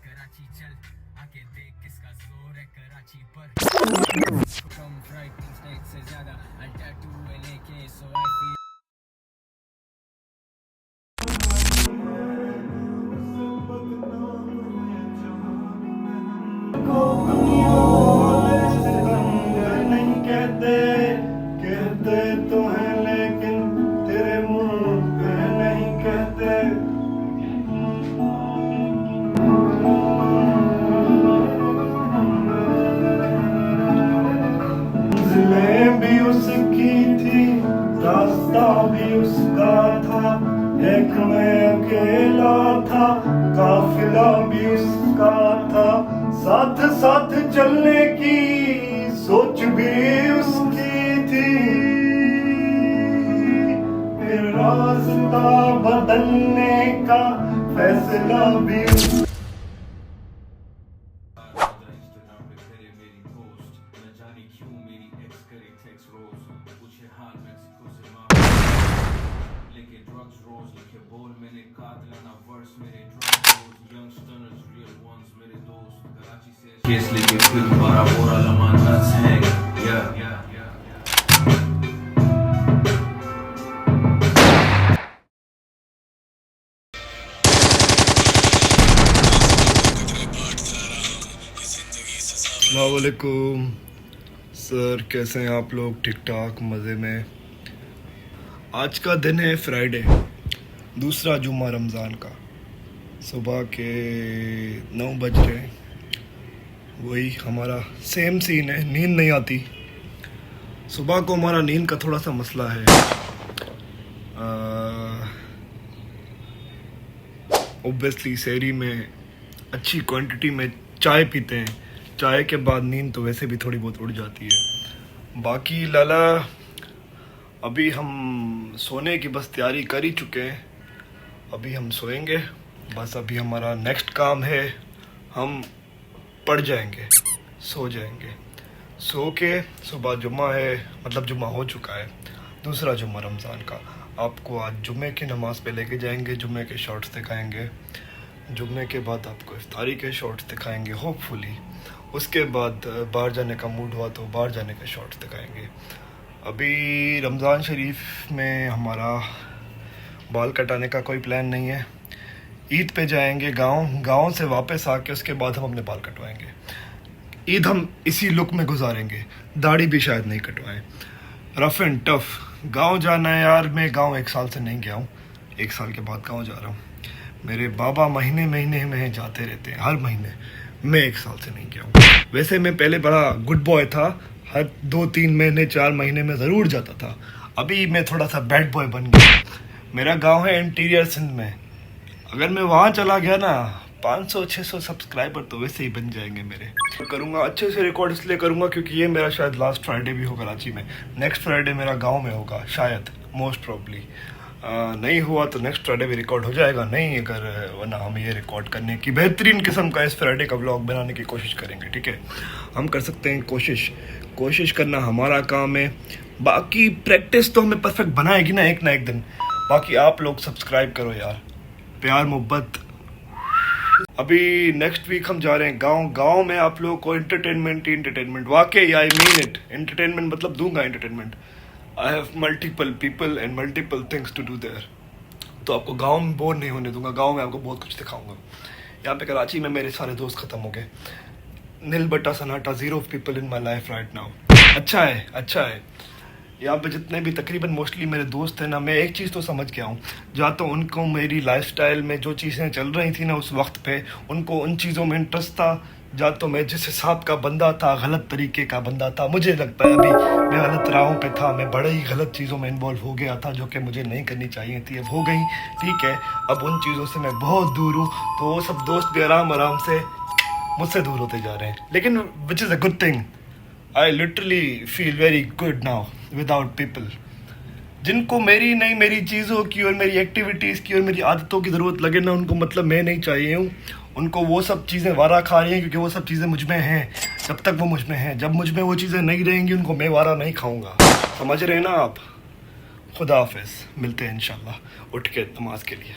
कराची चल आके देख किसका जोर है कराची पर फ्रॉम फ्राइटिंग स्टेट से ज्यादा आई टैटू लेके सो आई फील नहीं कहते कहते तो हैं लेकिन तेरे मुंह पे नहीं कहते मंजिलें भी उसकी थी रास्ता भी उसका था एक मैं अकेला था काफिला भी उसका था साथ साथ चलने की सोच भी उसकी थी फिर रास्ता बदलने का फैसला भी केस लेके फिर दोबारा बोरा लमानस है या अस्सलामुअलैकुम सर, कैसे हैं आप लोग? ठीक ठाक, मज़े में। आज का दिन है फ्राइडे, दूसरा जुम्मा रमज़ान का। सुबह के 9 बज रहे हैं। वही हमारा सेम सीन है, नींद नहीं आती सुबह को। हमारा नींद का थोड़ा सा मसला है। ऑब्वियसली शहरी में अच्छी क्वांटिटी में चाय पीते हैं, चाय के बाद नींद तो वैसे भी थोड़ी बहुत उड़ जाती है। बाकी लाला अभी हम सोने की बस तैयारी कर ही चुके हैं। अभी हम सोएंगे बस। अभी हमारा नेक्स्ट काम है, हम पढ़ जाएंगे, सो जाएंगे। सो के सुबह जुम्मा है, मतलब जुम्मा हो चुका है, दूसरा जुम्मा रमज़ान का। आपको आज जुम्मे की नमाज़ पे लेके जाएंगे, जुम्मे के शॉर्ट्स दिखाएंगे। जुम्मे के बाद आपको इफ्तारी के शॉर्ट्स दिखाएंगे होपफुली। उसके बाद बाहर जाने का मूड हुआ तो बाहर जाने के शॉर्ट्स दिखाएंगे। अभी रमज़ान शरीफ में हमारा बाल कटाने का कोई प्लान नहीं है। ईद पे जाएंगे गांव से वापस आके उसके बाद हम अपने बाल कटवाएंगे। ईद हम इसी लुक में गुजारेंगे, दाढ़ी भी शायद नहीं कटवाएं। रफ एंड टफ गांव जाना है यार। मैं गांव 1 साल से नहीं गया हूँ, 1 साल के बाद गांव जा रहा हूँ। मेरे बाबा महीने में जाते रहते हैं, हर महीने। मैं 1 साल से नहीं गया हूँ। वैसे मैं पहले बड़ा गुड बॉय था, हर 2-3 महीने 4 महीने में ज़रूर जाता था। अभी मैं थोड़ा सा बैड बॉय बन गया। मेरा गांव है इंटीरियर सिंध में। अगर मैं वहाँ चला गया ना, 500-600 सब्सक्राइबर तो वैसे ही बन जाएंगे मेरे। करूँगा अच्छे से रिकॉर्ड, इसलिए करूँगा क्योंकि ये मेरा शायद लास्ट फ्राइडे भी होगा कराची में। नेक्स्ट फ्राइडे मेरा गांव में होगा शायद, मोस्ट प्रॉब्ली। नहीं हुआ तो नेक्स्ट फ्राइडे भी रिकॉर्ड हो जाएगा, नहीं अगर वरना हम ये रिकॉर्ड करने की बेहतरीन किस्म का इस फ्राइडे का व्लॉग बनाने की कोशिश करेंगे। ठीक है, हम कर सकते हैं कोशिश करना हमारा काम है। बाकी प्रैक्टिस तो हमें परफेक्ट बनाएगी ना एक दिन। बाकी आप लोग सब्सक्राइब करो यार, प्यार मोहब्बत। अभी नेक्स्ट वीक हम जा रहे हैं गांव में आप लोगों को एंटरटेनमेंट वाकई, आई मीन इट। एंटरटेनमेंट मतलब दूंगा entertainment. I have multiple people and multiple things to do there. तो आपको गांव में बोर नहीं होने दूंगा, गांव में आपको बहुत कुछ दिखाऊंगा। यहाँ पे कराची में मेरे सारे दोस्त ख़त्म हो गए, नील बट्टा सन्नाटा, 0 people in my life right now. अच्छा है। यहाँ पे जितने भी तकरीबन मोस्टली मेरे दोस्त हैं ना, मैं एक चीज़ तो समझ गया हूँ, या तो उनको मेरी लाइफस्टाइल में जो चीज़ें चल रही थी ना उस वक्त पे, उनको उन चीज़ों में इंटरेस्ट था, या तो मैं जिस हिसाब का बंदा था, गलत तरीके का बंदा था। मुझे लगता है अभी मैं गलत राहों पे था, मैं बड़े ही गलत चीज़ों में इन्वॉल्व हो गया था जो कि मुझे नहीं करनी चाहिए थी, अब हो गई। ठीक है, अब उन चीज़ों से मैं बहुत दूर हूँ, तो वो सब दोस्त भी आराम से मुझसे दूर होते जा रहे हैं। लेकिन which is a good thing. I literally feel very good now without people. जिनको मेरी चीज़ों की और मेरी एक्टिविटीज़ की और मेरी आदतों की ज़रूरत लगे ना, उनको मतलब मैं नहीं चाहिए हूँ। उनको वो सब चीज़ें वारा खा रही हैं क्योंकि वो सब चीज़ें मुझ में हैं। जब तक वो मुझ में हैं, जब मुझ में वो चीज़ें नहीं रहेंगी, उनको मैं वारा नहीं खाऊंगा। समझ रहे हैं ना आप? खुदा हाफिज़, मिलते हैं इंशाल्लाह उठ के नमाज के लिए।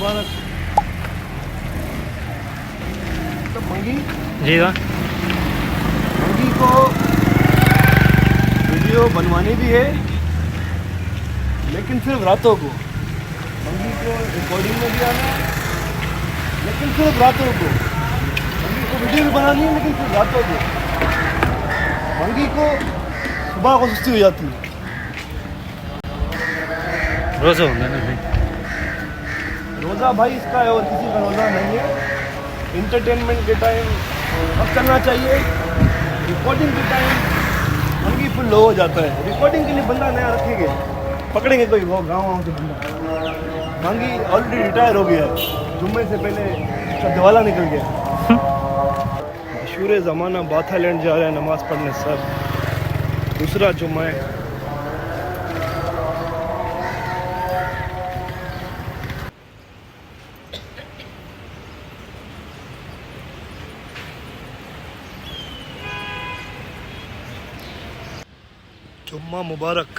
मुबारक। तो मंगी जी हाँ, मंगी को वीडियो बनवानी भी है, लेकिन सिर्फ रातों को। मंगी को रिकॉर्डिंग में भी आना है, लेकिन सिर्फ रातों को। मंगी को वीडियो भी बनानी है, लेकिन सिर्फ रातों को। मंगी को सुबह को सुस्ती हो जाती है। रोज़ा होगा ना भाई। रोज़ा भाई इसका है और किसी का रोज़ा नहीं है। इंटरटेनमेंट के टाइम अब चलना चाहिए, रिकॉर्डिंग के टाइम मंगी फुल लो हो जाता है। रिकॉर्डिंग के लिए बंदा नया रखेंगे, पकड़ेंगे कोई वो गाँव से बंदा। मंगी ऑलरेडी रिटायर हो गया है, जुम्मे से पहले उसका दिवाला निकल गया। मशहूर ज़माना बाथालैंड जा रहा है नमाज़ पढ़ने सर, दूसरा जुम्मा है। जुम्मा मुबारक।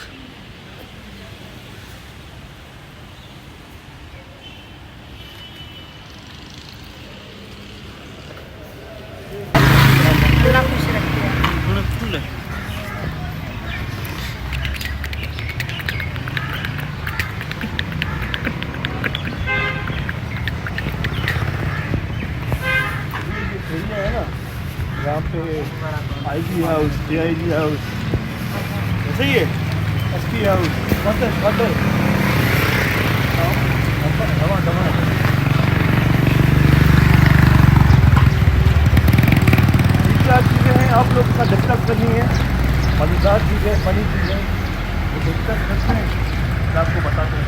अल्लाह खुश रखे। है ना यहाँ पे IG हाउस, DIG हाउस, ऐसे ही है, SP हाउस, क्वार्टर क्या चीज़ें हैं आप लोग का डिस्कस करनी है, मज़ेदार चीज़ें, फनी चीज़ें, वो डिस्कस करते हैं, फिर आपको बताते हैं।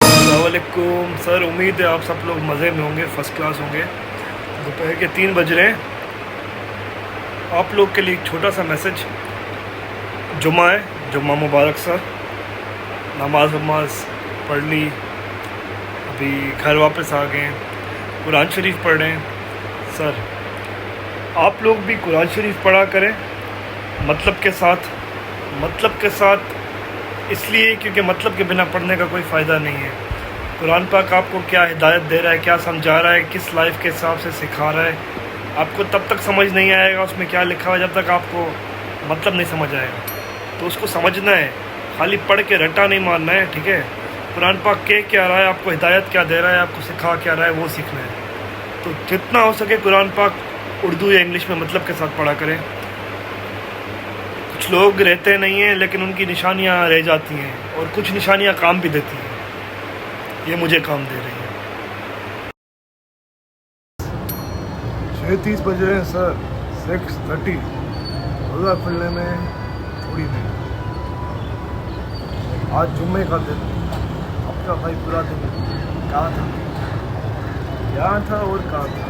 अस्सलामुअलैकुम सर, उम्मीद है आप सब लोग मज़े में होंगे, फ़र्स्ट क्लास होंगे। दोपहर के 3 बज रहे हैं। आप लोग के लिए एक छोटा सा मैसेज। जुम्मा है, जुम्मा मुबारक सर। नमाज वमाज पढ़ ली, अभी घर वापस आ गए, कुरान शरीफ पढ़ रहे हैं। सर आप लोग भी कुरान शरीफ पढ़ा करें, मतलब के साथ इसलिए क्योंकि मतलब के बिना पढ़ने का कोई फ़ायदा नहीं है। कुरान पाक आपको क्या हिदायत दे रहा है, क्या समझा रहा है, किस लाइफ के हिसाब से सिखा रहा है, आपको तब तक समझ नहीं आएगा उसमें क्या लिखा हुआ है जब तक आपको मतलब नहीं समझ आएगा। तो उसको समझना है, खाली पढ़ के रट्टा नहीं मारना है, ठीक है। कुरान पाक कह क्या रहा है, आपको हिदायत क्या दे रहा है, आपको सिखा क्या रहा है, वो सीखना है। तो जितना हो सके कुरान पाक उर्दू या इंग्लिश में मतलब के साथ पढ़ा करें। कुछ लोग रहते नहीं हैं लेकिन उनकी निशानियां रह जाती हैं, और कुछ निशानियां काम भी देती हैं। ये मुझे काम दे रही है। 6:30 बज रहे हैं सर, 6:30। रोज़ा खुलने में थोड़ी देर। आज जुम्मे का दिन, आपका भाई पूरा दिन कहाँ था, क्या था और कहाँ था।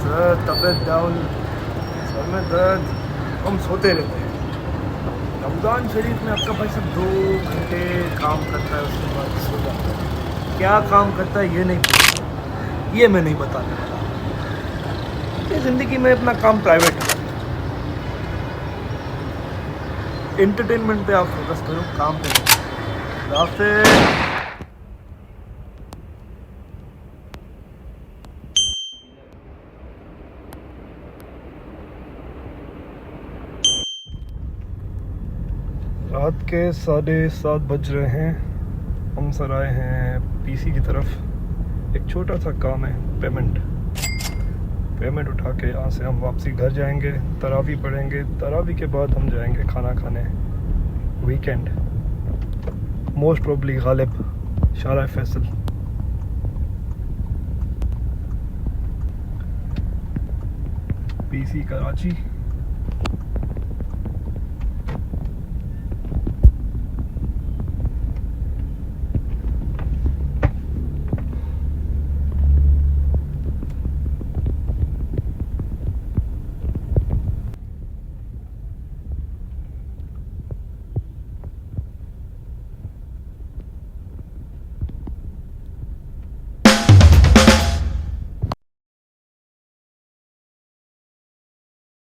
सर तबीयत डाउन, सर में दर्द, हम सोते रहते हैं। रमज़ान शरीफ में आपका भाई सब 2 घंटे काम करता है, उसके बाद सो जाता है। क्या काम करता है ये नहीं पता, ये मैं नहीं बताने वाला। ये ज़िंदगी में अपना काम प्राइवेट है। एंटरटेनमेंट पे आप फोकस करो, काम पे नहीं। रास्ते रात के 7:30 बज रहे हैं। हम सर आए हैं PC की तरफ। एक छोटा सा काम है, पेमेंट उठा के यहाँ से हम वापसी घर जाएंगे, तरावी पढ़ेंगे, तरावी के बाद हम जाएंगे खाना खाने वीकेंड, मोस्ट प्रोबली गालिब शारा फैसल। PC कराची।